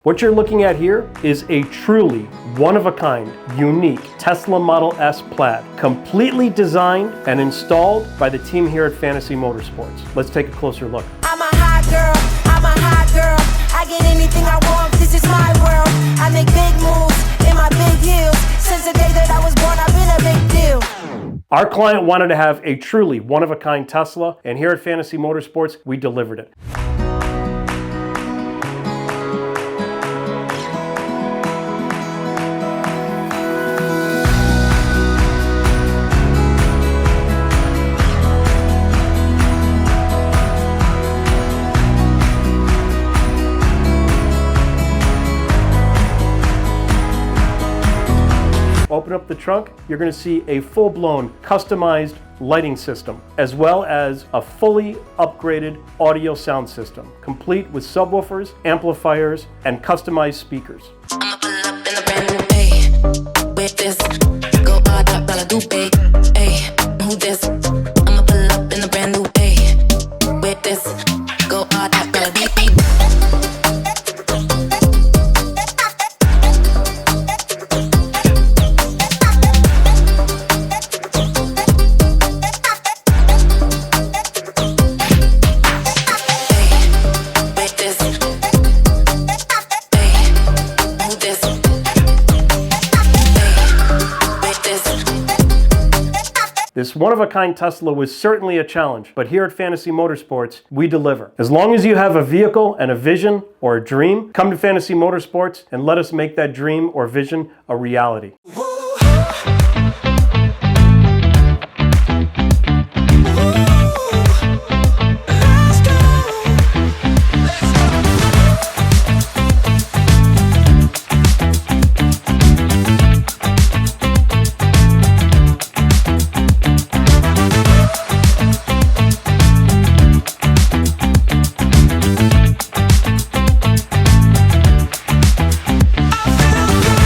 What you're looking at here is a truly one-of-a-kind, unique Tesla Model S Plaid, completely designed and installed by the team here at Fantasy Motorsports. Let's take a closer look. I'm a hot girl, I'm a hot girl. I get anything I want, this is my world. I make big moves in my big heels. Since the day that I was born, I've been a big deal. Our client wanted to have a truly one-of-a-kind Tesla, and here at Fantasy Motorsports, we delivered it. Open up the trunk, you're going to see a full-blown customized lighting system, as well as a fully upgraded audio sound system, complete with subwoofers, amplifiers, and customized speakers. I'ma pull up in a brand new day. With this, go hard up, dollar do pay. Hey, who this? I'ma pull up in a brand new day. With this, go hard up, dollar do pay. This one-of-a-kind Tesla was certainly a challenge, but here at Fantasy Motorsports, we deliver. As long as you have a vehicle and a vision or a dream, come to Fantasy Motorsports and let us make that dream or vision a reality.